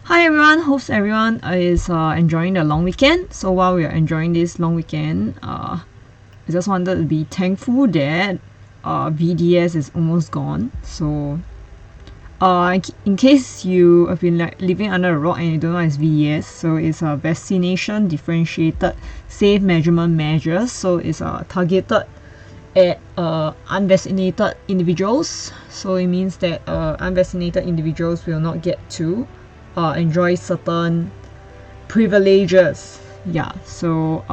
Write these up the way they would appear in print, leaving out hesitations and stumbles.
Hi everyone, hopes everyone is enjoying the long weekend. So while we are enjoying this long weekend, I just wanted to be thankful that VDS is almost gone. So in case you have been living under a rock and you don't know what is VDS, so it's a vaccination differentiated safe measurement measures. So it's targeted at unvaccinated individuals. So it means that unvaccinated individuals will not get to enjoy certain privileges. Yeah, so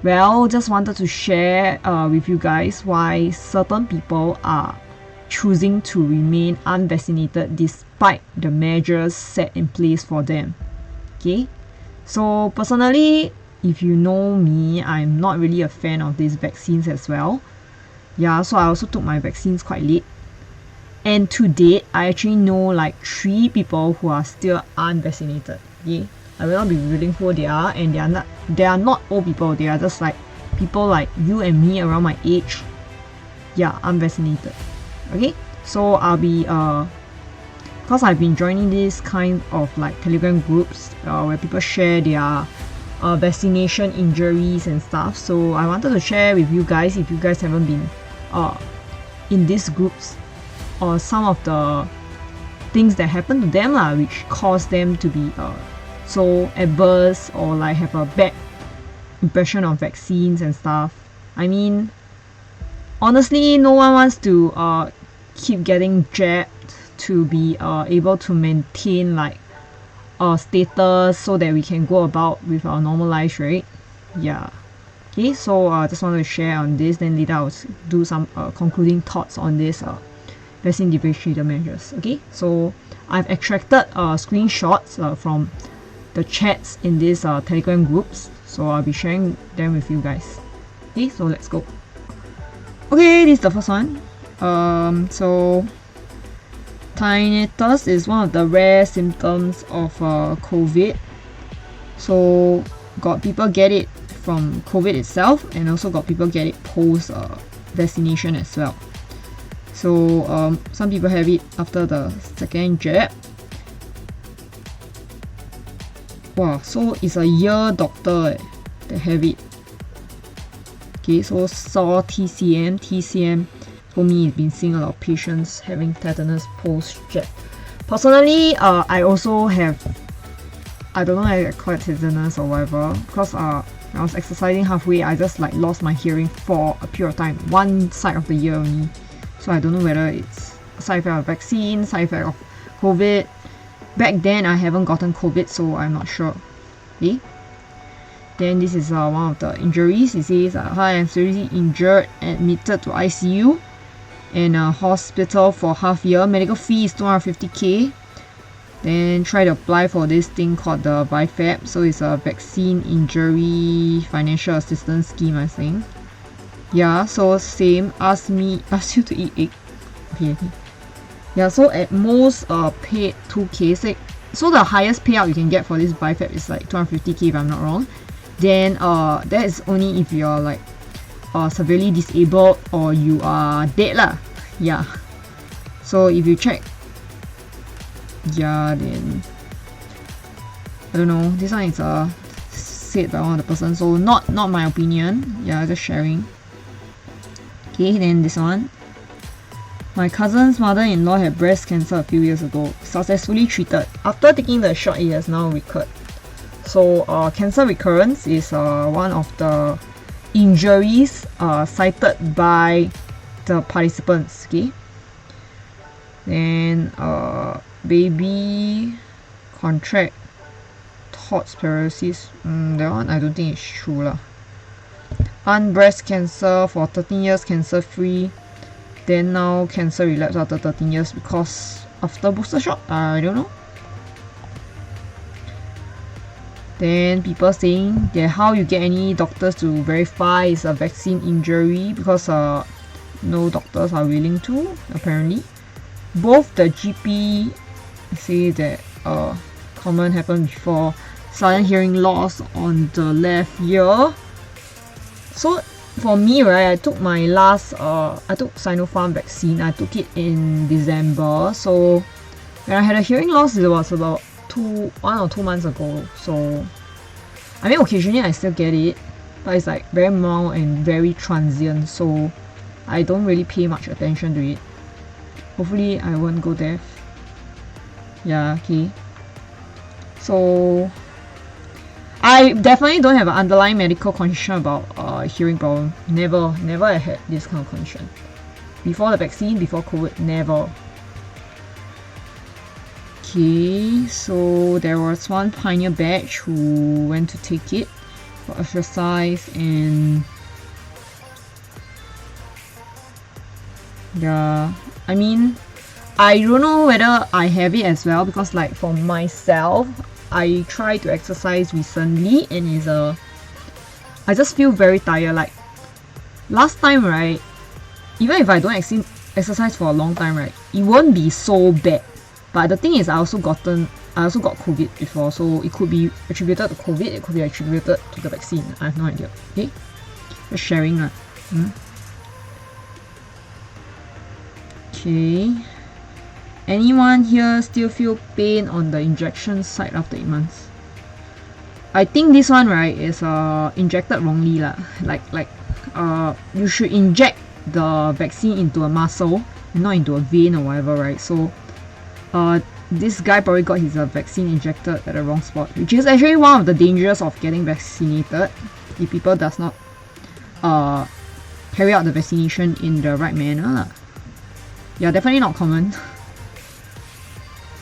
well, just wanted to share with you guys why certain people are choosing to remain unvaccinated despite the measures set in place for them. Okay, so personally, if you know me, I'm not really a fan of these vaccines as well. Yeah, so I also took my vaccines quite late. And to date, I actually know like 3 people who are still unvaccinated. Okay? I will not be revealing who they are, and they are not old people, they are just like people like you and me around my age. Yeah, unvaccinated. Okay? So I'll be because I've been joining this kind of like Telegram groups where people share their vaccination injuries and stuff. So I wanted to share with you guys, if you guys haven't been in these groups, or some of the things that happen to them which cause them to be so adverse or like have a bad impression of vaccines and stuff. I mean, honestly, no one wants to keep getting jabbed to be able to maintain like status so that we can go about with our normal lives, right? Yeah. Okay, so just wanted to share on this, then later I'll do some concluding thoughts on this vaccine differentiated measures. Okay, so I've extracted screenshots from the chats in these Telegram groups, so I'll be sharing them with you guys. Okay, so let's go. Okay, this is the first one. So tinnitus is one of the rare symptoms of COVID. So got people get it from COVID itself, and also got people get it post vaccination as well. So some people have it after the second jab. Wow, so it's a ear doctor that have it. Okay, so saw TCM for me, it's been seeing a lot of patients having tetanus post jab. Personally, I also have, I don't know if I call it tetanus or whatever, because when I was exercising halfway, I just like lost my hearing for a period of time, one side of the ear only. So I don't know whether it's a side effect of vaccine, side effect of COVID. Back then I haven't gotten COVID, so I'm not sure. Okay. Then this is one of the injuries. It says, hi, I'm seriously injured, admitted to ICU and hospital for half year. Medical fee is 250k. Then try to apply for this thing called the VIFAB. So it's a vaccine injury financial assistance scheme, I think. Yeah, so same, ask you to eat egg. Okay. Yeah, so at most paid 2k. So the highest payout you can get for this VIFAB is like 250k if I'm not wrong. Then that is only if you're like severely disabled or you are dead lah. Yeah. So if you check, yeah, then I don't know. This one is said by one of the person, so not my opinion. Yeah, just sharing. Okay, then this one. My cousin's mother-in-law had breast cancer a few years ago, successfully treated. After taking the shot, it has now recurred. So cancer recurrence is one of the injuries cited by the participants. Okay. Then baby contract TOTS paralysis. That one I don't think it's true lah. Breast cancer for 13 years cancer free. Then now cancer relapse after 13 years because after booster shot. I don't know. Then people saying that how you get any doctors to verify is a vaccine injury because no doctors are willing to, apparently. Both the GP say that common happened before, sudden hearing loss on the left ear. So for me, right, I took my last I took Sinopharm vaccine. I took it in December. So When I had a hearing loss, it was about 1 or 2 months ago. So, I mean, occasionally I still get it, but it's like very mild and very transient. So, I don't really pay much attention to it. Hopefully, I won't go deaf. Yeah, okay. So, I definitely don't have an underlying medical condition about hearing problem. Never I had this kind of condition. Before the vaccine, before COVID, never. Okay, so there was one pioneer batch who went to take it for exercise, and yeah, I mean, I don't know whether I have it as well, because like for myself, I tried to exercise recently and I just feel very tired. Like last time, right, even if I don't exercise for a long time, right, it won't be so bad. But the thing is, I also got COVID before, so it could be attributed to COVID, it could be attributed to the vaccine. I have no idea. Okay, just sharing lah. Okay. Anyone here still feel pain on the injection site after 8 months? I think this one, right, is injected wrongly lah. Like you should inject the vaccine into a muscle and not into a vein or whatever, right? So this guy probably got his vaccine injected at the wrong spot, which is actually one of the dangers of getting vaccinated if people does not carry out the vaccination in the right manner lah. Yeah, definitely not common.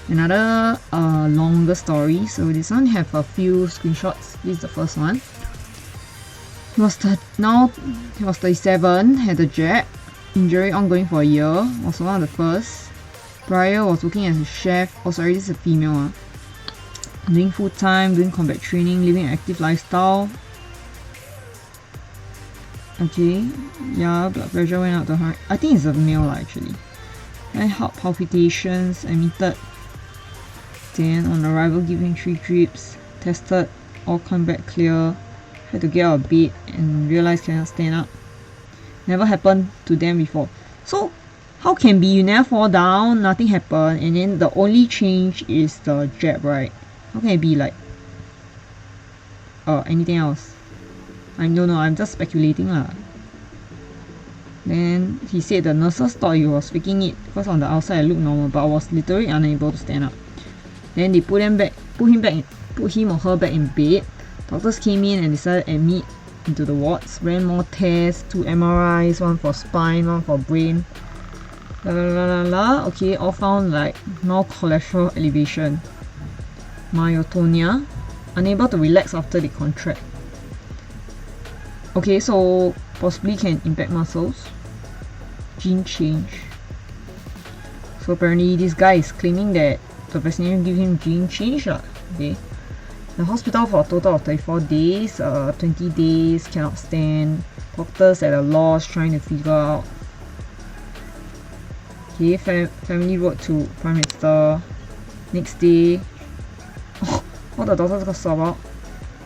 Another longer story. So this one have a few screenshots. This is the first one. He was 37, had a jab, injury ongoing for a year, was one of the first. Prior was working as a chef. Oh sorry, this is a female. Doing full time, doing combat training, living an active lifestyle. Okay, yeah, blood pressure went up to her. I think it's a male actually. And heart palpitations, admitted. Then on arrival, giving 3 drips, tested, all come back clear. Had to get out of bed and realized cannot stand up. Never happened to them before. So how can be you never fall down, nothing happened, and then the only change is the jab, right? How can it be like anything else? I don't know, I'm just speculating lah. Then he said the nurses thought he was faking it because on the outside it looked normal, but I was literally unable to stand up. Then they put him or her back in bed. Doctors came in and decided to admit into the wards. Ran more tests, 2 MRIs, one for spine, one for brain. Okay, all found like no cholesterol elevation. Myotonia, unable to relax after the contract. Okay, so possibly can impact muscles. Gene change. So apparently this guy is claiming that the vaccination give him gene change lah. Okay. The hospital for a total of 34 days, 20 days, cannot stand. Doctors at a loss trying to figure out. Okay, family wrote to Prime Minister. Next day, what the doctors got saw about?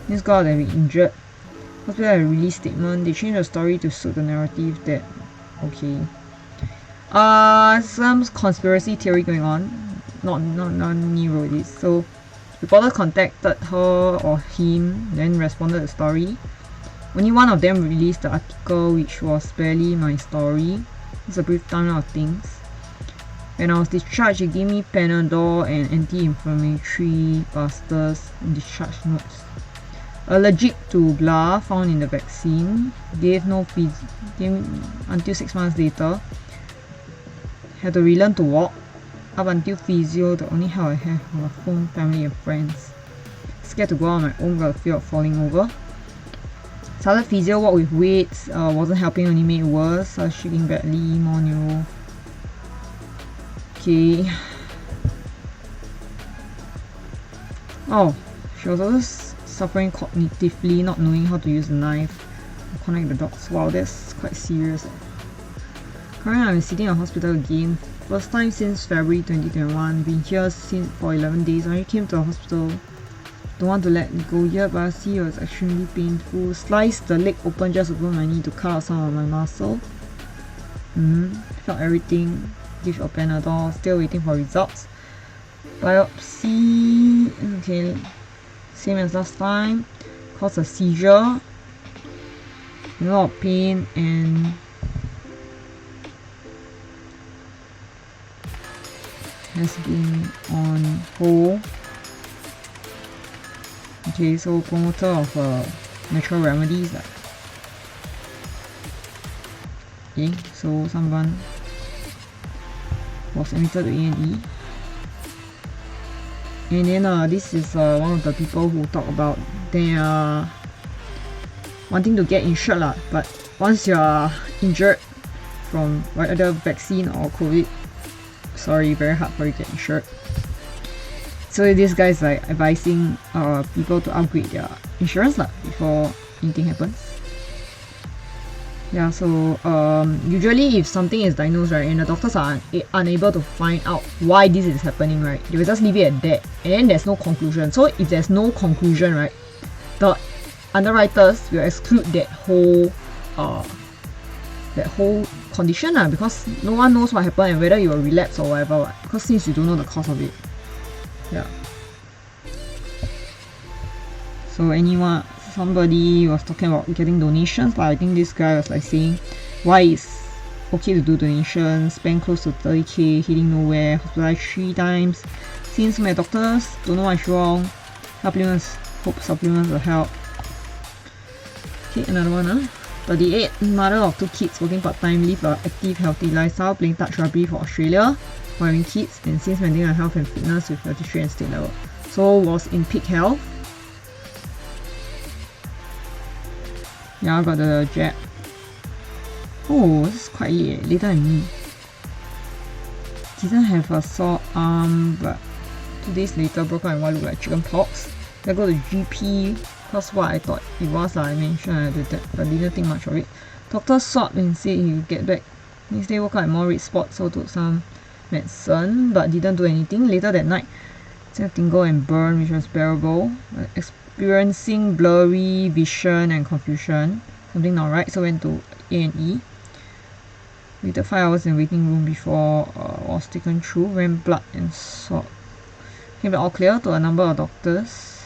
This girl that we injured. Hospital had a release statement. They changed the story to suit the narrative that okay. Some conspiracy theory going on. Not me wrote this. So reporter contacted her or him, then responded to the story. Only one of them released the article, which was barely my story. It's a brief timeline of things. When I was discharged, they gave me Panadol and anti-inflammatory plasters and discharge notes. Allergic to blah found in the vaccine. Gave until 6 months later. Had to relearn to walk. Up until physio, the only help I have were phone, family and friends. Scared to go out on my own, got a fear of falling over. Started physio, walk with weights, wasn't helping, only made it worse. Started shaking badly, more neuro. Okay. Oh, she was also suffering cognitively, not knowing how to use a knife or connect the dots. Wow, that's quite serious. Currently, I'm sitting in hospital again. First time since February 2021. Been here for 11 days. I only came to the hospital. Don't want to let it go yet, but I see it was extremely painful. Sliced the leg open just above my knee to cut out some of my muscle. Felt everything. Give a Panadol. Still waiting for results. Biopsy, okay, same as last time. Caused a seizure, a lot of pain, and has been on hold. Okay, so promoter of natural remedies. Okay, so someone was admitted to A&E. And then this is one of the people who talk about they are wanting to get insured lah. But once you are injured from either vaccine or COVID, sorry, very hard for you to get insured. So this guy is like advising people to upgrade their insurance lah before anything happens. Yeah, so usually if something is diagnosed, right, and the doctors are unable to find out why this is happening, right, they will just leave it at that, and then there's no conclusion. So if there's no conclusion, right, the underwriters will exclude that whole condition lah, because no one knows what happened and whether you will relapse or whatever, right? Because since you don't know the cause of it. Yeah. So somebody was talking about getting donations, but I think this guy was like saying why it's okay to do donations, spend close to 30k, hitting nowhere, hospitalized 3 times, seen so many doctors, don't know what's wrong, supplements, hope supplements will help. Okay, another one. 38, mother of 2 kids, working part-time, live an active, healthy lifestyle, playing touch rugby for Australia, having kids, and since maintaining her health and fitness with healthy and state level. So was in peak health. Yeah, I got the jab. Oh, this is quite late, later than me. Didn't have a sore arm, but 2 days later broke out in what looked like chicken pox. I go to GP, because what I thought it was, I mentioned I did that, but didn't think much of it. Doctor sought and said he would get back. Next day woke up with more red spots, so took some medicine, but didn't do anything. Later that night, tingle and burn, which was bearable. Experiencing blurry vision and confusion, something not right, so went to A&E. Waited 5 hours in waiting room before was taken through, ran blood and swab. Came back all clear to a number of doctors.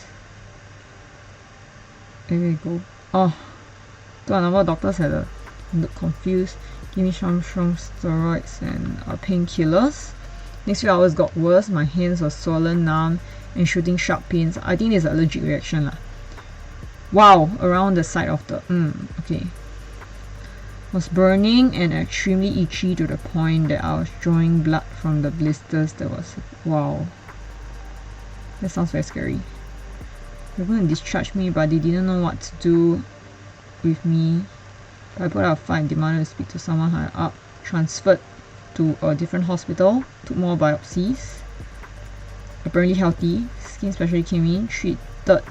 There we go. Oh, to a number of doctors looked confused, gave me some strong steroids and painkillers. Next few hours got worse, my hands were swollen, numb, and shooting sharp pains. I think it's an allergic reaction lah. Wow, around the side of the okay. Was burning and extremely itchy to the point that I was drawing blood from the blisters. Wow. That sounds very scary. They were going to discharge me, but they didn't know what to do with me. But I put out a fight and demanded to speak to someone higher up. Transferred to a different hospital, took more biopsies. Apparently healthy. Skin specialist came in, treated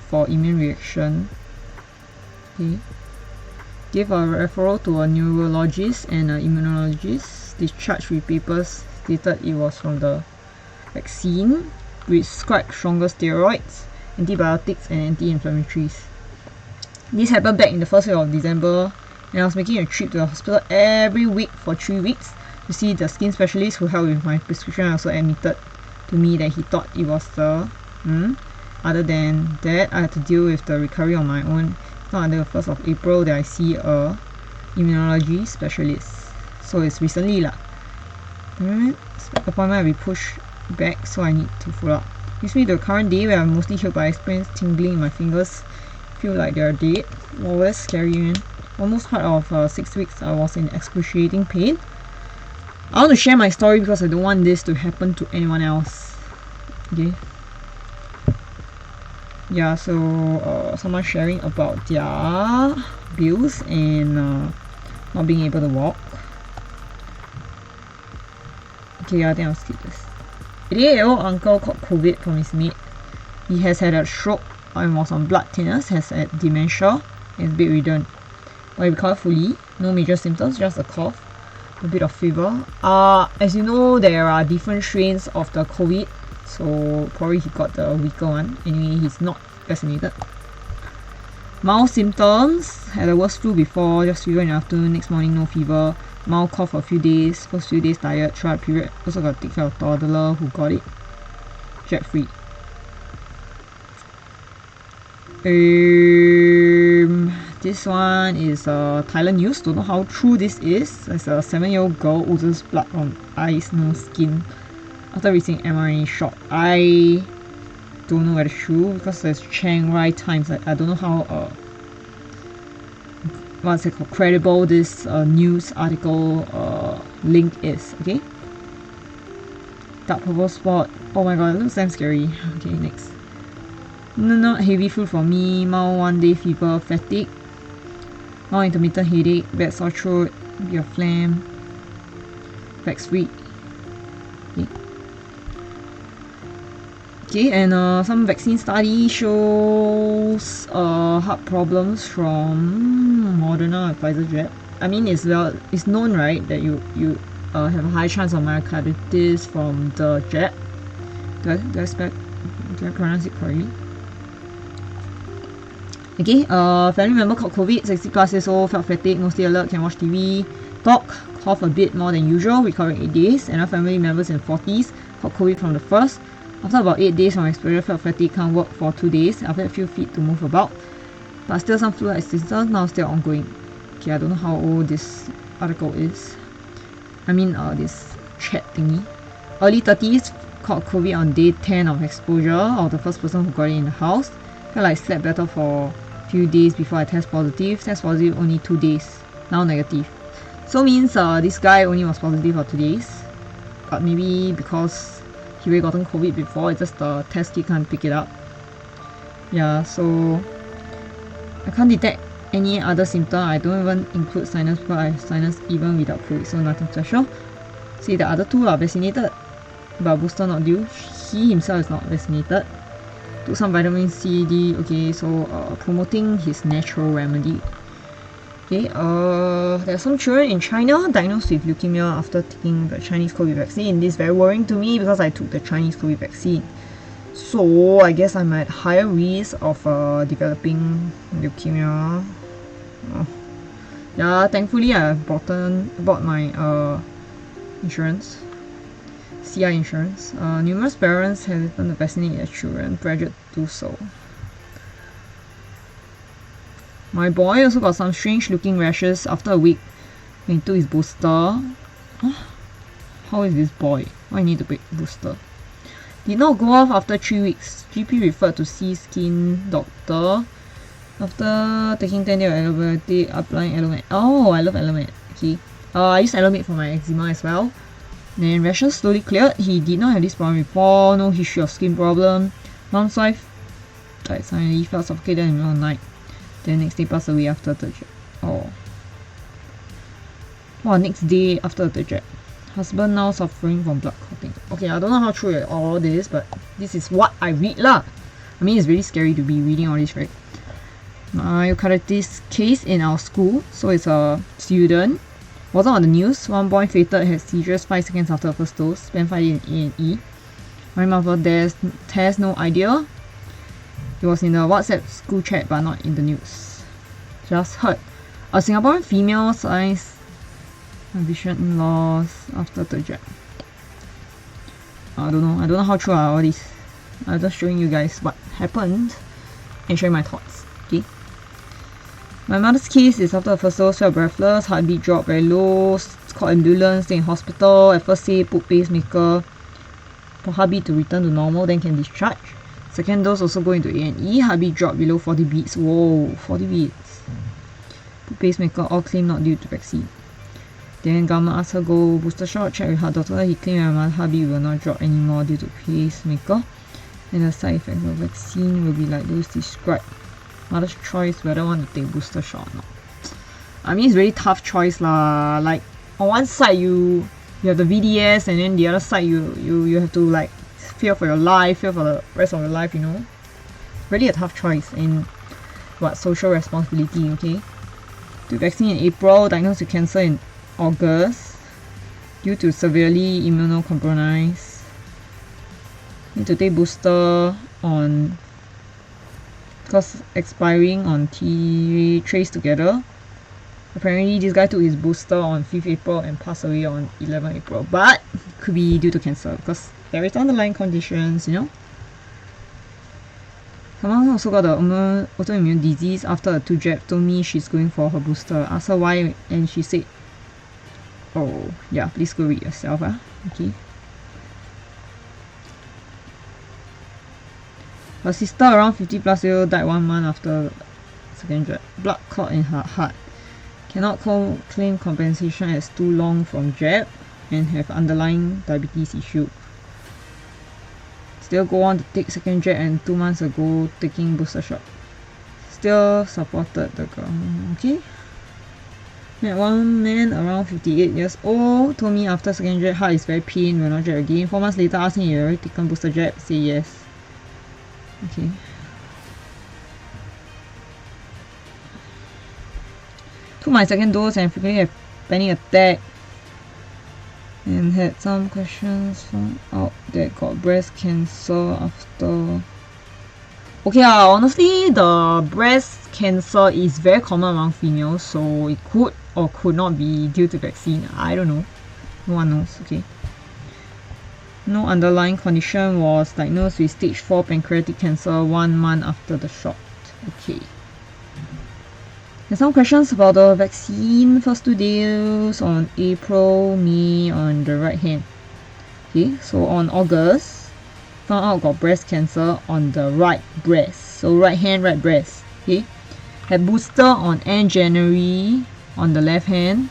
for immune reaction. Okay. Gave a referral to a neurologist and an immunologist. Discharged with papers stated it was from the vaccine. Prescribed stronger steroids, antibiotics and anti-inflammatories. This happened back in the first week of December, and I was making a trip to the hospital every week for 3 weeks to see the skin specialist who helped with my prescription. Also admitted to me that he thought it was the Other than that, I had to deal with the recovery on my own. It's not until the 1st of April that I see a immunology specialist. So it's recently lah. Appointment will be pushed back, so I need to follow up. Brings me to the current day where I'm mostly healed, but I experience tingling in my fingers. Feel like they're dead. Oh, that's scary, man. Almost part of 6 weeks I was in excruciating pain. I want to share my story because I don't want this to happen to anyone else. Okay. Yeah, so someone sharing about their bills and not being able to walk. Okay, I think I'll skip this. 88-year-old uncle caught COVID from his mate. He has had a stroke and was on blood thinners, has had dementia, and is bedridden. But he recovered fully, no major symptoms, just a cough, a bit of fever. As you know, there are different strains of the COVID, so probably he got the weaker one. Anyway, he's not vaccinated. Mild symptoms, had a worse flu before, just fever in the afternoon, next morning no fever, mild cough for a few days, first few days tired, throughout period, also got to take care of toddler who got it. jet free. This one is Thailand news. Don't know how true this is. It's a 7-year-old girl oozes blood from eyes, nose, skin after receiving mRNA shot. I don't know whether it's true because there's Chiang Rai Times. I don't know how what's it called, credible this news article link is. Okay. Dark purple spot. Oh my god, it looks damn scary. Okay, next. Not heavy flu for me. Mild 1-day fever, fatigue. Mild intermittent headache, bad sore throat, bit of phlegm. Vax free. Okay. Okay, and some vaccine study shows heart problems from Moderna and Pfizer jab. I mean, it's known, right, that you have a high chance of myocarditis from the jab. Do I pronounce it correctly? Okay, family member caught COVID, 60 plus years old, felt fatigue, mostly alert, can watch TV, talk, cough a bit more than usual, recovering 8 days. Another family members in 40s caught COVID from the first. After about 8 days from exposure, felt fatigue, can't work for 2 days. After a few feet to move about, but still some flu-like symptoms, now still ongoing. Okay, I don't know how old this article is. I mean, this chat thingy. Early 30s caught COVID on day 10 of exposure, or the first person who got it in the house. Felt like slept better for a few days before I test positive. Test positive only 2 days, now negative. So means this guy only was positive for 2 days, but maybe because he already gotten COVID before, it's just the test kit can't pick it up. Yeah, so I can't detect any other symptom. I don't even include sinus because I have sinus even without COVID, so nothing special. See, the other two are vaccinated, but booster not due. He himself is not vaccinated. Took some vitamin C, D. Okay, so promoting his natural remedy. Okay, there are some children in China diagnosed with leukemia after taking the Chinese COVID vaccine. This is very worrying to me because I took the Chinese COVID vaccine. So I guess I'm at higher risk of developing leukemia. Yeah, thankfully I've bought my insurance. CI insurance. Numerous parents have to vaccinate their children, pressured to do so. My boy also got some strange looking rashes after a week when he took his booster. How is this boy? Why need to take booster? Did not go off after 3 weeks. GP referred to see skin doctor. After taking 10 days of antibiotic, applying Elomet. Oh, I love Elomet. Okay. I use Elomet for my eczema as well. Then rashes slowly cleared. He did not have this problem before. No history of skin problem. Mom's wife died suddenly. Felt suffocated in the middle of the night. Then next day passed away after the jab. Oh. Wow, next day after the jab. Husband now suffering from blood clotting. Okay, I don't know how true all this, but this is what I read lah. I mean, it's really scary to be reading all this, right? Myocarditis case in our school. So it's a student. Wasn't on the news. One boy fainted, had seizures 5 seconds after the first dose. Spent 5 days in A&E. My mother has no idea. It was in the WhatsApp school chat, but not in the news. Just heard. A Singaporean female science vision loss after the jab. I don't know how true are all these. I'm just showing you guys what happened and showing my thoughts. Okay. My mother's case is after the first dose, felt breathless, heartbeat dropped very low, called ambulance, stay in hospital. At first say put pacemaker for heartbeat to return to normal, then can discharge. Second dose also go into A&E, heartbeat dropped below 40 beats. Whoa, 40 beats. Put pacemaker, all claim not due to vaccine. Then government asked her go booster shot, check with her doctor. He claimed my mother's heartbeat will not drop anymore due to pacemaker. And the side effects of vaccine will be like those described. Mother's choice whether want to take booster shot or not. I mean, it's really tough choice lah. Like on one side you have the VDS, and then the other side you have to like fear for your life, fear for the rest of your life, you know. Really a tough choice. And what, social responsibility, okay? Took vaccine in April, diagnosed with cancer in August due to severely immunocompromised. Need to take booster on because expiring on trace together. Apparently this guy took his booster on 5th April and passed away on 11th April, but could be due to cancer because there is underlying conditions, you know. Someone also got the autoimmune disease after a 2 jab, told me she's going for her booster. Asked her why, and she said, oh, yeah, please go read yourself. Okay. Her sister, around 50 plus year old, died 1 month after second jab. Blood clot in her heart. Cannot claim compensation as too long from jab and have underlying diabetes issue. Still go on to take second jab and 2 months ago taking booster shot. Still supported the girl. Okay. Met one man around 58 years old, told me after second jab heart is very pain, will not jab again. 4 months later asked me if you already taken booster jab, say yes. Okay. Took my second dose and frequently have panic attack. And had some questions found out that got breast cancer after. Okay, honestly, the breast cancer is very common among females, so it could or could not be due to vaccine. I don't know. No one knows. Okay. No underlying condition, was diagnosed with stage 4 pancreatic cancer 1 month after the shot. Okay. There's some questions about the vaccine. First 2 days on April, May on the right hand. Okay, so on August, found out got breast cancer on the right breast. So right hand, right breast. Okay. Had booster on end January on the left hand.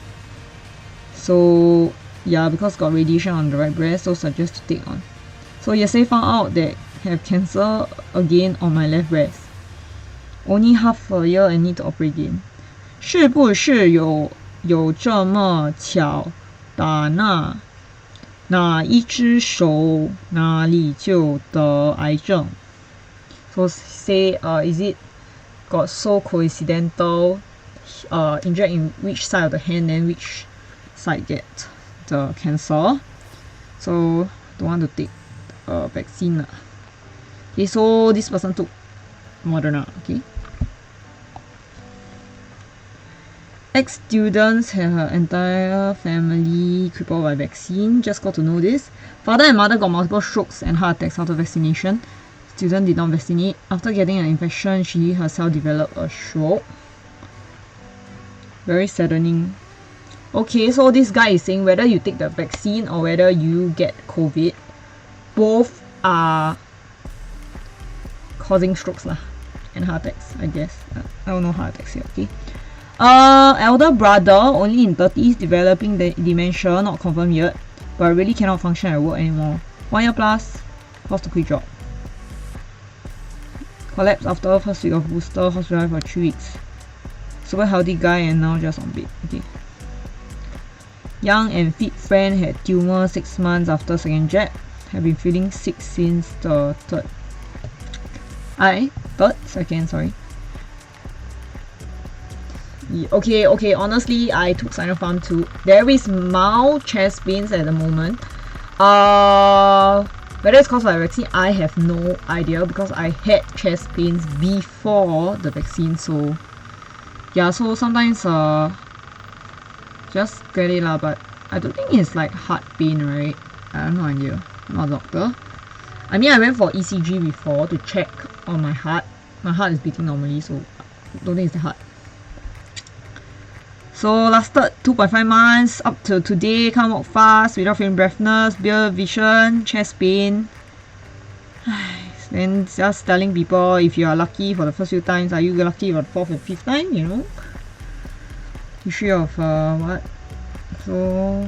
So yeah, because got radiation on the right breast, so suggest to take on. So yesterday found out that have cancer again on my left breast. Only half a year and need to operate again. 是不是有这么巧，打哪一只手哪里就得癌症？ So say is it got so coincidental, inject in which side of the hand, then which side get the cancer? So don't want to take vaccine. Okay, so this person took Moderna. Okay. Ex-students have her entire family crippled by vaccine. Just got to know this. Father and mother got multiple strokes and heart attacks after vaccination. Student did not vaccinate. After getting an infection, she herself developed a stroke. Very saddening. Okay, so this guy is saying whether you take the vaccine or whether you get COVID, both are causing strokes and heart attacks, I guess. I don't know heart attacks here, okay? Elder brother, only in 30s, developing the dementia, not confirmed yet, but really cannot function at work anymore. 1 year plus, forced to quit job. Collapsed after first week of booster, hospitalized for 3 weeks. Super healthy guy and now just on bed. Okay. Young and fit friend had tumor 6 months after second jab. Have been feeling sick since the second, sorry. Okay, honestly, I took Sinopharm too. There is mild chest pains at the moment. Whether it's caused by the vaccine, I have no idea because I had chest pains before the vaccine. So yeah, so sometimes just get it but I don't think it's like heart pain, right? I have no idea. I'm not a doctor. I mean, I went for ECG before to check on my heart. My heart is beating normally, so I don't think it's the heart. So lasted 2.5 months up to today. Can't walk fast without feeling breathlessness, blurred vision, chest pain. Then just telling people if you are lucky for the first few times, are you lucky for the 4th and 5th time? You know, history of what? So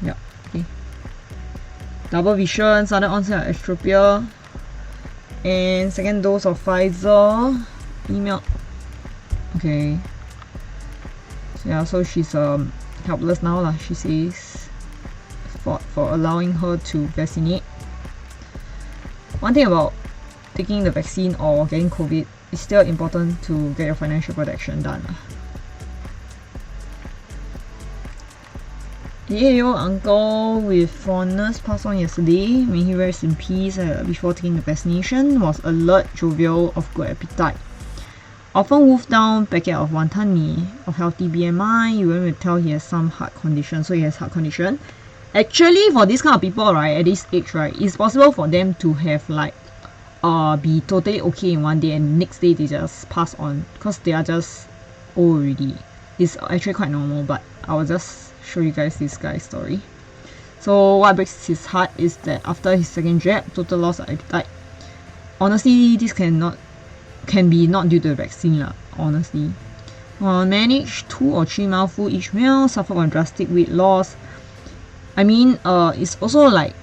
yeah, okay. Double vision, sudden onset of astropia. And second dose of Pfizer. Email. Okay. So yeah, so she's helpless now she says, for allowing her to vaccinate. One thing about taking the vaccine or getting COVID, it's still important to get your financial protection done. 爷爷 uncle with fondness passed on yesterday. May he rest in peace. Before taking the vaccination, was alert, jovial, of good appetite. Often wolf down packet of wonton mee, of healthy BMI, you will tell he has some heart condition, so he has heart condition. Actually, for this kind of people, right, at this age, right, it's possible for them to have like be totally okay in one day and next day they just pass on because they are just old already. It's actually quite normal, but I will just show you guys this guy's story. So what breaks his heart is that after his second jab, total loss of appetite. Honestly, this can be not due to the vaccine lah, honestly. Manage 2 or 3 mouthful each meal, suffer from drastic weight loss. I mean, it's also like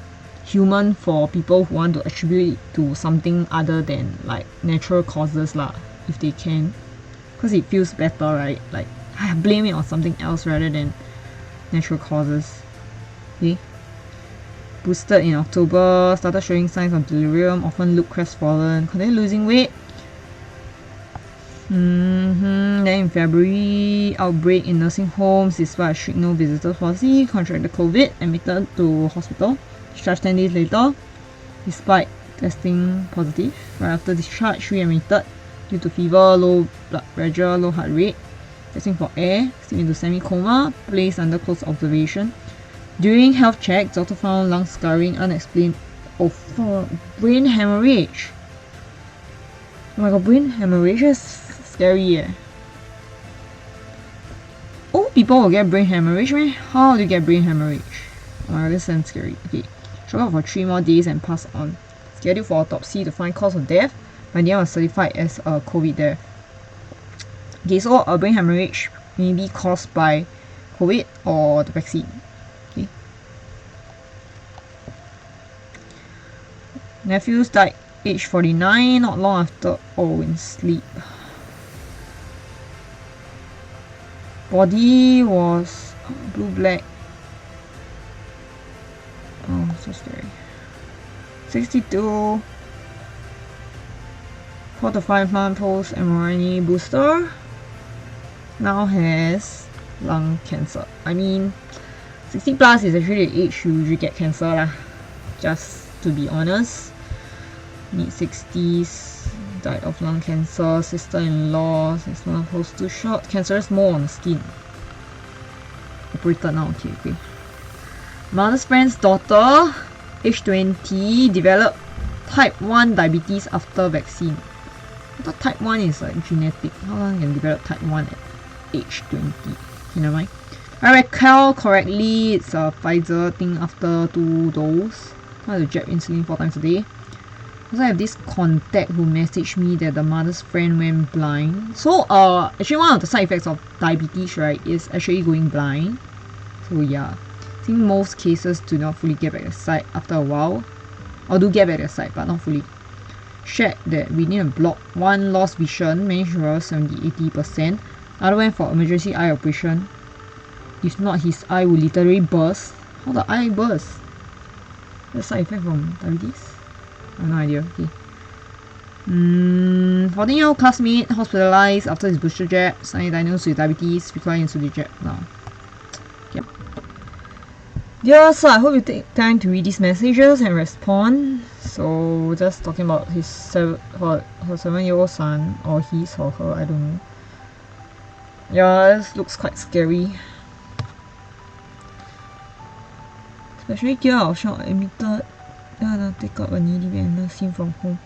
human for people who want to attribute it to something other than like natural causes lah, if they can, because it feels better, right? Like I blame it on something else rather than natural causes. Okay. Boosted in October, started showing signs of delirium, often look crestfallen, continued losing weight. Then in February, outbreak in nursing homes despite a strict no visitors policy, contracted COVID, admitted to hospital, discharged 10 days later, despite testing positive. Right after discharge, readmitted due to fever, low blood pressure, low heart rate, testing for air, slipped into semi-coma, placed under close observation. During health check, doctor found lung scarring, unexplained, brain hemorrhage. Oh my god, brain hemorrhage is scary eh. Old people will get brain hemorrhage, man. How do you get brain hemorrhage? Oh my god, this sounds scary. Okay, struggled for 3 more days and passed on. Scheduled for autopsy to find cause of death. By the end was certified as a COVID death. Okay, so a brain hemorrhage may be caused by COVID or the vaccine. Okay. Nephews died age 49, not long after in sleep. Body was blue-black. Oh, so scary. 62. 4 to 5 month post mRNA booster. Now has lung cancer. I mean, 60 plus is actually the age you usually get cancer lah. Just to be honest. Mid-60s. Died of lung cancer. Sister-in-law. 6 month post too short. Cancerous mole on the skin. Operated now. Okay. Mother's friend's daughter, age 20, developed type 1 diabetes after vaccine. I thought type 1 is like genetic. How long can develop type 1 at age 20? Okay, never mind. I recall correctly, it's a Pfizer thing after 2 doses. I have to jab insulin 4 times a day. Also, I have this contact who messaged me that the mother's friend went blind. So, actually one of the side effects of diabetes, right, is actually going blind. So yeah, I think most cases do not fully get back their sight after a while. Or do get back their sight, but not fully. Shared that within a block, one lost vision, managed to recover 70-80%. Other went for emergency eye operation. If not, his eye will literally burst. How the eye burst? The side effect from diabetes? I have no idea. Okay. 14-year-old classmate hospitalized after his booster jab, suddenly diagnosed with diabetes, requiring insulin jab now. Okay. Dear sir, I hope you take time to read these messages and respond. So just talking about his her 7-year-old son, or his or her, I don't know. Yeah, this looks quite scary. Especially here, I was admitted. Then take up a needy baby and nurse him from home.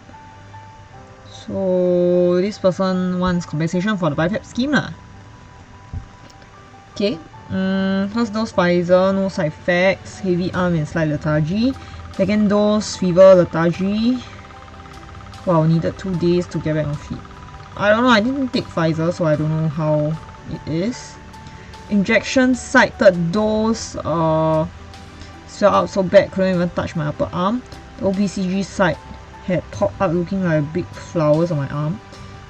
So this person wants compensation for the BiPAP scheme lah. Okay. First dose Pfizer, no side effects, heavy arm and slight lethargy. Second dose, fever, lethargy. Wow, needed 2 days to get back on feet. I don't know, I didn't take Pfizer, so I don't know how it is. Injection site, third dose, swelled out so bad, couldn't even touch my upper arm. The OPCG site had popped up looking like big flowers on my arm.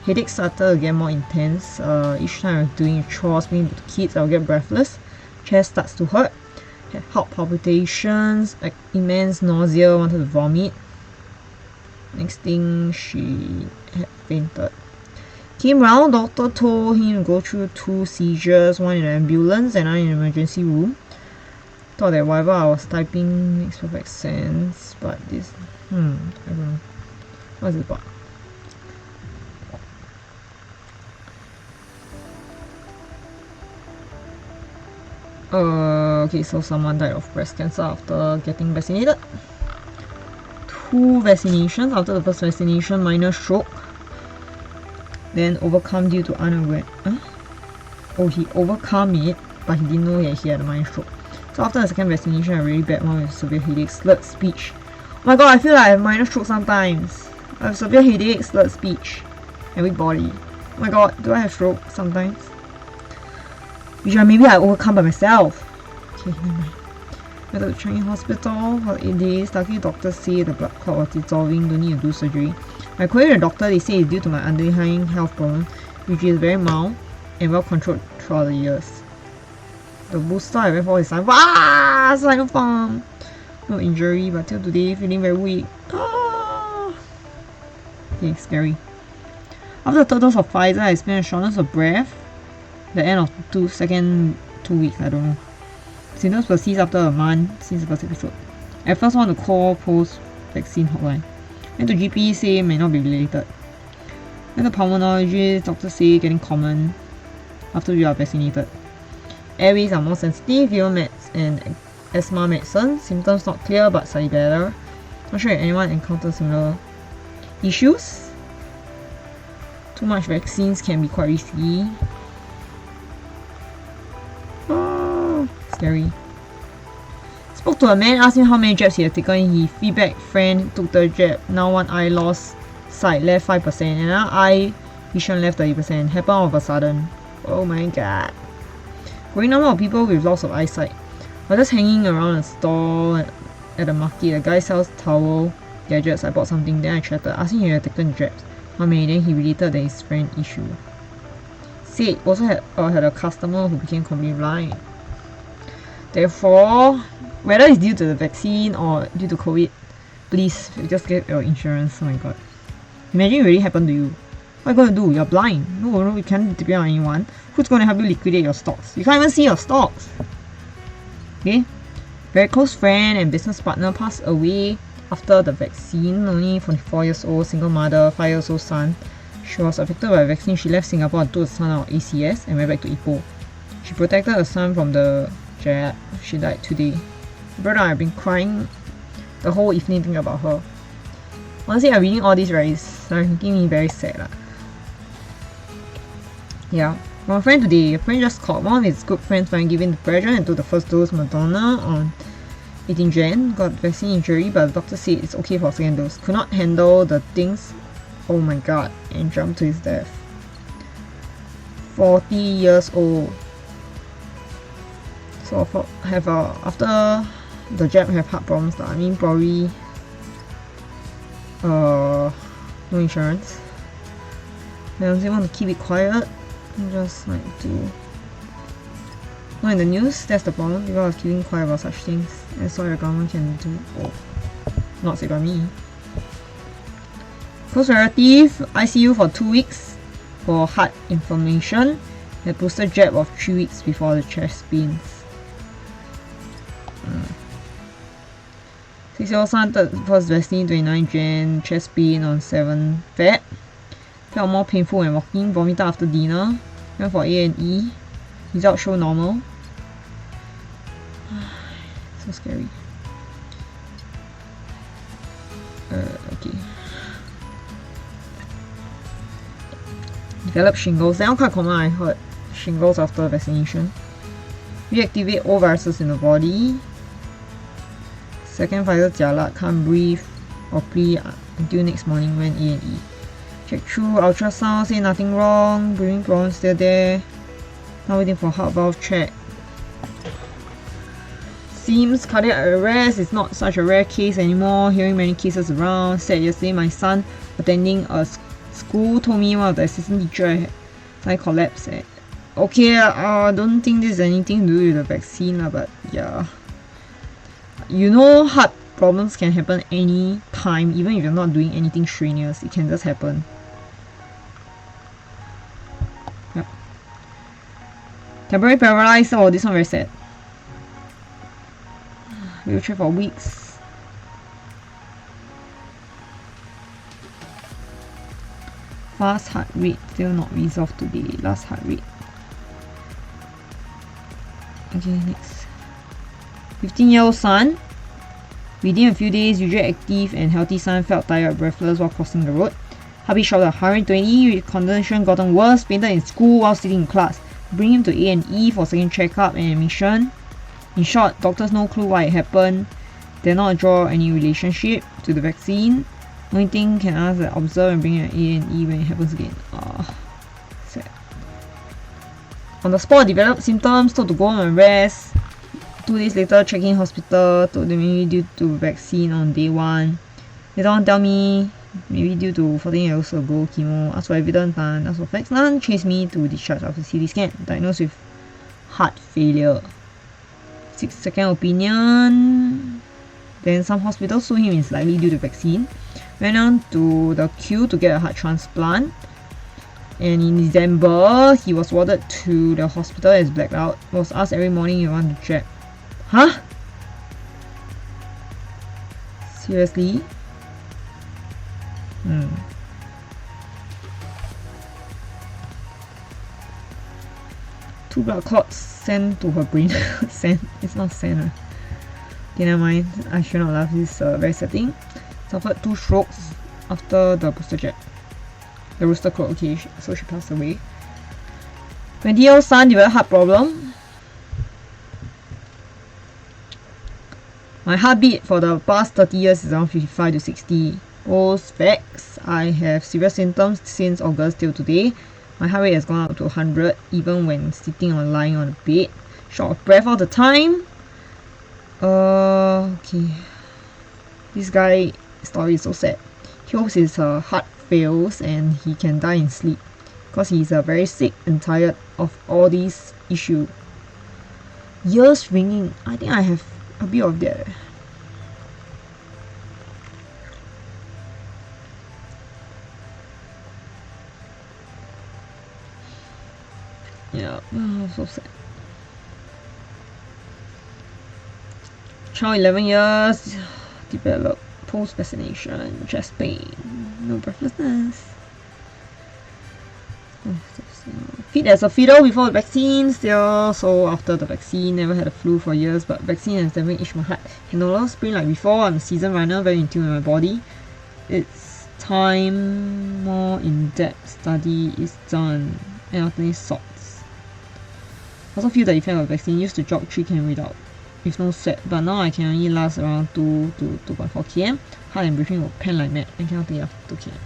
Headache started to get more intense. Each time I was doing chores, speaking to the kids, I would get breathless. Chest starts to hurt. Had heart palpitations, like immense nausea, wanted to vomit. Next thing, she had fainted. Came round, doctor told him to go through 2 seizures, one in an ambulance and one in an emergency room. Thought that whatever I was typing makes perfect sense, but this, I don't know. What is it about? Okay, so someone died of breast cancer after getting vaccinated. 2 vaccinations. After the first vaccination, minor stroke. Then overcome due to unaware. Oh, he overcome it, but he didn't know that he had a minor stroke. So after the second vaccination, a really bad one with severe headache, slurred speech. Oh my god, I feel like I have minor stroke sometimes. I have severe headache, slurred speech, and weak body. Oh my god, do I have stroke sometimes? Which maybe I overcome by myself. Okay, never mind. Went to the Changi hospital for 8 days. Luckily, doctors say the blood clot was dissolving, don't need to do surgery. When I queried the doctor, they say it's due to my underlying health problem, which is very mild and well controlled throughout the years. The booster I went for is like, wow, Sinopharm! No injury, but till today, feeling very weak. Okay, scary. After the third dose of Pfizer, I experienced shortness of breath. The end of second 2 weeks, I don't know. Symptoms persist after a month since the first episode. At first, want to call post-vaccine hotline. Went to GP, say may not be related. Then the pulmonologist, doctors say getting common after you are vaccinated. Airways are more sensitive, fever meds and asthma medicine. Symptoms not clear but slightly better. Not sure if anyone encounters similar issues. Too much vaccines can be quite risky. Scary. Spoke to a man, asked him how many jabs he had taken. He feedback friend took the jab. Now one eye lost sight left 5% and another eye vision left 30%. Happened all of a sudden. Oh my god. Growing number of people with loss of eyesight. I was just hanging around a stall at the market. A guy sells towel, gadgets. I bought something, then I chatted, asking if he had taken jabs. How many? Then he related that his friend issue. Said also had a customer who became completely blind. Therefore, whether it's due to the vaccine or due to COVID, please just get your insurance. Oh my god. Imagine it really happened to you. What are you going to do? You're blind. No, you can't depend on anyone. Who's going to help you liquidate your stocks? You can't even see your stocks. Okay? Very close friend and business partner passed away after the vaccine. Only 44 years old, single mother, 5 years old son. She was affected by the vaccine. She left Singapore and took the son out of ACS and went back to Ipoh. She protected the son from the jab. She died today. Brother, I've been crying the whole evening thinking about her. Honestly, I'm reading all this making me very sad. Yeah. My friend today, a friend just called. One of his good friends when giving the pressure and took the first dose Moderna on 18 Jan. Got vaccine injury, but the doctor said it's okay for second dose. Could not handle the things. Oh my god. And jumped to his death. 40 years old. So after the jab have heart problems. I mean probably no insurance. They also want to keep it quiet. Just like to not in the news, that's the problem. People are keeping quiet about such things. That's all the government can do. Oh, not say by me. Close relative, ICU for 2 weeks for heart inflammation. Had booster jab of 3 weeks before the chest pains. 6-year-old son first vaccine 29 Jan, chest pain on 7 Feb. Felt more painful when walking, vomited after dinner. Went for A&E. Results show normal. So scary. Okay. Develop shingles. That one quite common, I heard. Shingles after vaccination. Reactivate all viruses in the body. Second Pfizer jialat, can't breathe properly until next morning when A&E. Check through ultrasound, say nothing wrong, breathing problems still there. Now waiting for heart valve check. Seems cardiac arrest is not such a rare case anymore, hearing many cases around. Said yesterday my son attending a school told me one of the assistant teacher had collapsed. Okay, I don't think this has anything to do with the vaccine, but yeah. You know, heart problems can happen any time, even if you're not doing anything strenuous, it can just happen. Yep. Temporary paralyzed. Oh, this one very sad. Wheelchair for weeks. Fast heart rate still not resolved today. Last heart rate. Okay, next. 15-year-old son. Within a few days, usually active and healthy son felt tired, breathless while crossing the road. Hubby shot 120 with condition gotten worse, fainted in school while sitting in class. Bring him to A&E for second checkup and admission. In short, doctors no clue why it happened. Dare not draw any relationship to the vaccine. Only thing can ask is observe and bring him to A&E when it happens again. Sad. On the spot, developed symptoms, told to go home and rest. 2 days later, checking hospital, told them maybe due to vaccine on day 1. Later on, tell me maybe due to 14 years ago chemo. Ask for evidence, none. Ask for facts, none. Chase me to discharge after CT scan. Diagnosed with heart failure. 6-second opinion. Then some hospitals told him it's likely due to vaccine. Went on to the queue to get a heart transplant. And in December, he was warded to the hospital as blacked out. Was asked every morning you want to check. Huh? Seriously? 2 blood clots sent to her brain. Sent? It's not sent. Okay, never mind. I should not laugh. This is very setting. Suffered 2 strokes after the booster jab. The rooster crowed. Okay, so she passed away. 20-year-old son developed heart problem. My heartbeat for the past 30 years is around 55 to 60. Post facts, I have severe symptoms since August till today. My heart rate has gone up to 100 even when sitting or lying on the bed. Short of breath all the time. Okay. This guy story is so sad. He hopes his heart fails and he can die in sleep because he's very sick and tired of all these issues. Ears ringing. I think I have a bit of that. Yeah, so sad. Child 11 years, developed post-vaccination, chest pain, no breathlessness. Fit as a fiddle before the vaccine, still so after the vaccine, never had a flu for years, but vaccine has definitely itched my heart. Can no longer sprint like before, I'm a seasoned runner, very in tune with my body. It's time more in-depth study is done, and alternate sorts. Also feel the effect of the vaccine, used to jog 3 km without, with no sweat, but now I can only last around 2 to 2.4 km. Heart and breathing will pan like mad, and cannot take after 2 km.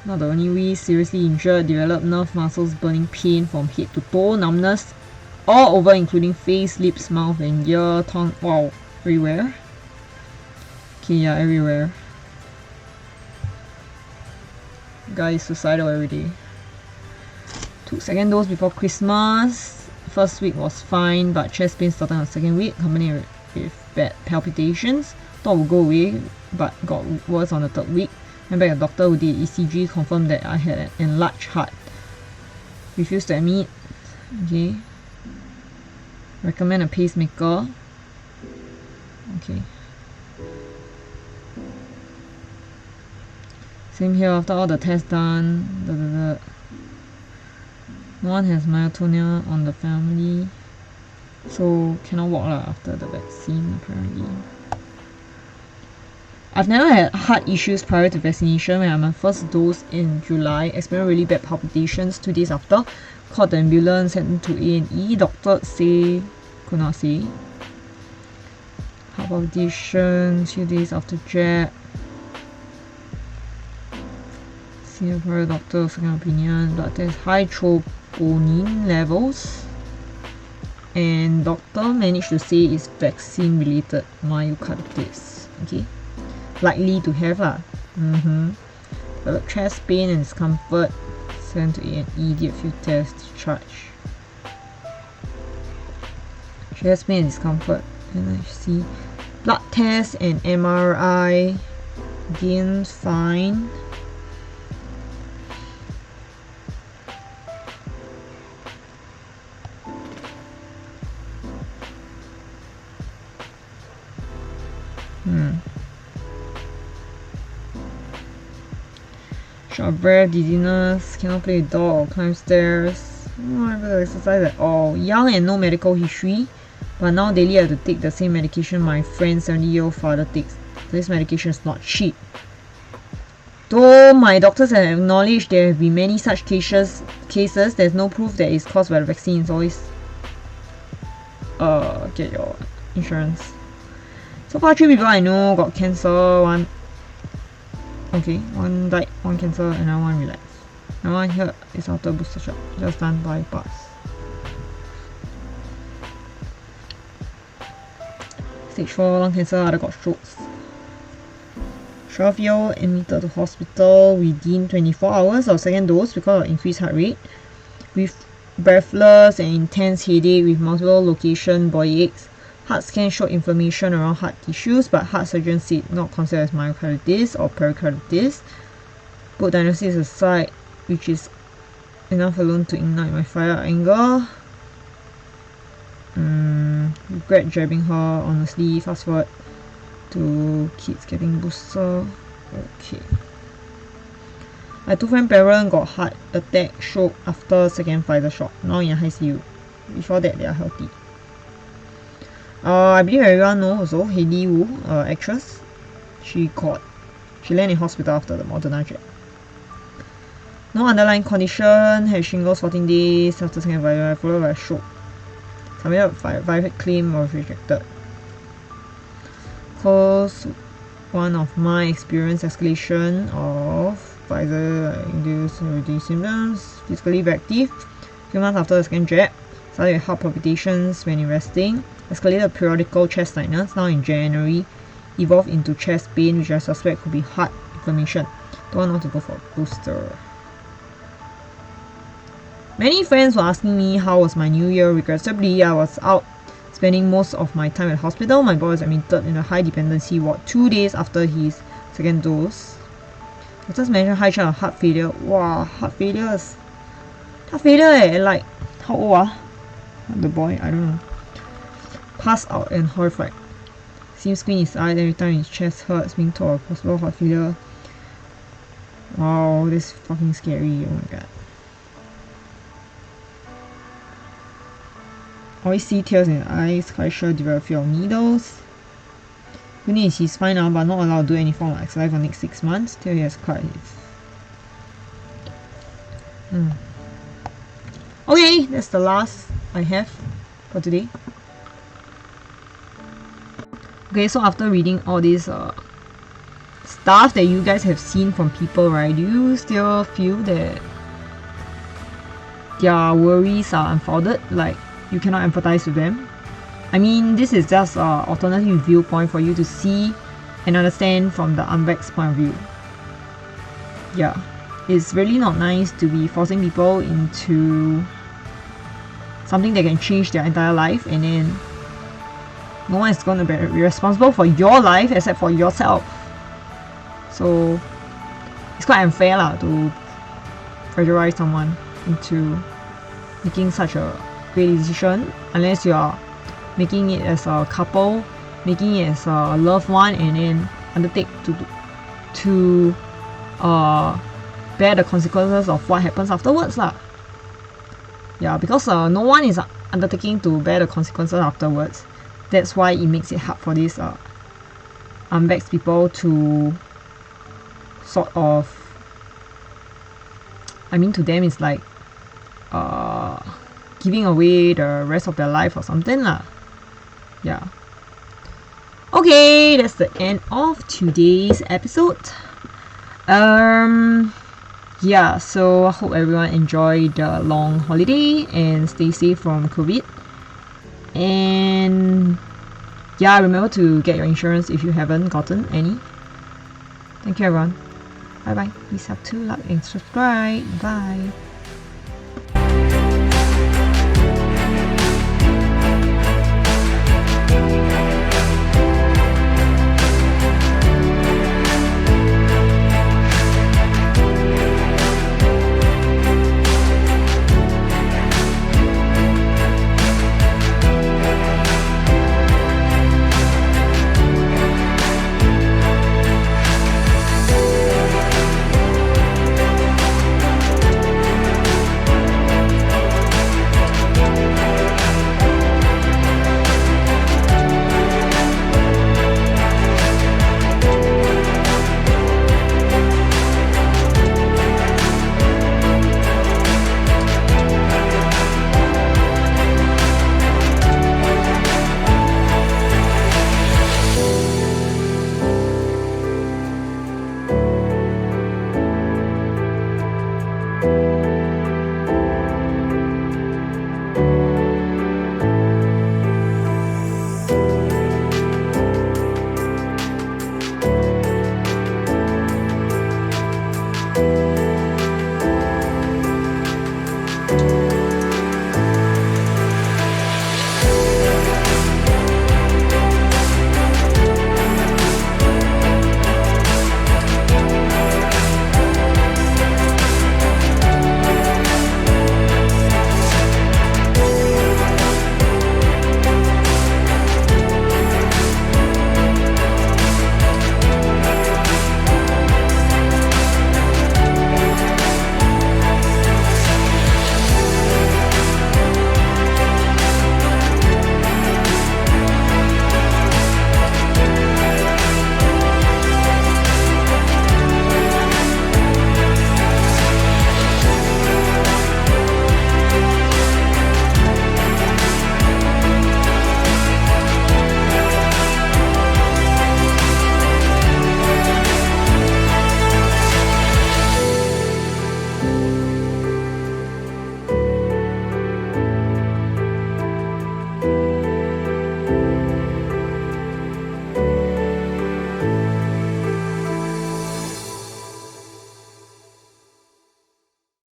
Not the only way, seriously injured, developed nerve muscles, burning pain from head to toe, numbness all over including face, lips, mouth and ear, tongue, wow, everywhere. Okay, yeah, everywhere. Guy is suicidal every day. Took 2nd dose before Christmas. First week was fine, but chest pain started on the 2nd week, accompanied with bad palpitations. Thought would go away, but got worse on the 3rd week. Went back to the doctor who did ECG, confirmed that I had an enlarged heart. Refused to admit. Okay. Recommend a pacemaker. Okay. Same here, after all the tests done. No one has myotonia on the family. So cannot walk lah after the vaccine apparently. I've never had heart issues prior to vaccination. When I had my first dose in July, experienced really bad palpitations 2 days after. Called the ambulance, sent to A&E. Doctor say, could not say. Heart palpitations, few days after jab. Singapore doctor, second opinion. Blood test, high troponin levels. And doctor managed to say it's vaccine related myocarditis. Okay. Likely to have lah. Developed chest pain and discomfort. Sent to A&E, did a few tests, discharge. Chest pain and discomfort. And I see blood test and MRI. Again, fine. Short of breath, dizziness, cannot play with dog or climb stairs. Not able to exercise at all. Young and no medical history, but now daily I have to take the same medication my friend's 70-year-old father takes. This medication is not cheap. Though my doctors have acknowledged there have been many such cases, there's no proof that it's caused by the vaccine. It's always get your insurance. So far 3 people I know got cancer, one died, one cancer, another one relapsed. Another one here is after booster shot, just done bypass. Stage 4 lung cancer, other got strokes. 12-year-old admitted to hospital within 24 hours of second dose because of increased heart rate, with breathless and intense headache with multiple location body aches. Heart scan showed inflammation around heart tissues, but heart surgeon said not considered as myocarditis or pericarditis. Put diagnosis aside, which is enough alone to ignite my fire anger. Regret jabbing her, honestly. Fast forward to kids getting booster. Okay. My 2 friend parents got heart attack, stroke after second Pfizer shot. Now in ICU. Before that, they are healthy. I believe everyone knows also, Hailey Wu, actress. She landed in hospital after the Moderna jab. No underlying condition, had shingles 14 days after second Pfizer, followed by a stroke. Submitted private claim was rejected. Cause one of my experienced escalation of Pfizer-induced reduced symptoms, physically very active. A few months after the second jab, started with heart palpitations when in resting, escalated periodical chest tightness, now in January, evolved into chest pain, which I suspect could be heart inflammation. Don't want to go for a booster. Many friends were asking me how was my new year. Regrettably, I was out spending most of my time at hospital. My boy was admitted in a high dependency ward 2 days after his second dose. Doctors mentioned high chance of heart failure. Wow, heart failure like, how old ah? The boy, I don't know. Passed out and horrified. Seems squint his eyes every time his chest hurts, being told of possible heart failure. Wow, this is fucking scary, oh my god. Always see tears in his eyes, quite sure develop fear of needles. Good news, he's fine now, but not allowed to do any form of exercise for the next 6 months till he has cried. Okay, that's the last I have for today. Okay, so after reading all this stuff that you guys have seen from people, right, do you still feel that their worries are unfounded? Like, you cannot empathize with them? I mean, this is just an alternative viewpoint for you to see and understand from the unvaxxed point of view. Yeah, it's really not nice to be forcing people into something that can change their entire life, and then no one is going to be responsible for your life except for yourself. So it's quite unfair to pressurize someone into making such a great decision, unless you are making it as a couple, making it as a loved one, and then undertake to bear the consequences of what happens afterwards lah. Yeah, because no one is undertaking to bear the consequences afterwards. That's why it makes it hard for these unvaxxed people to sort of, I mean, to them it's like giving away the rest of their life or something lah. Yeah. Okay, that's the end of today's episode. Yeah, so I hope everyone enjoyed the long holiday and stay safe from COVID. And yeah, remember to get your insurance if you haven't gotten any. Thank you everyone. Bye bye. Please have to like and subscribe. Bye.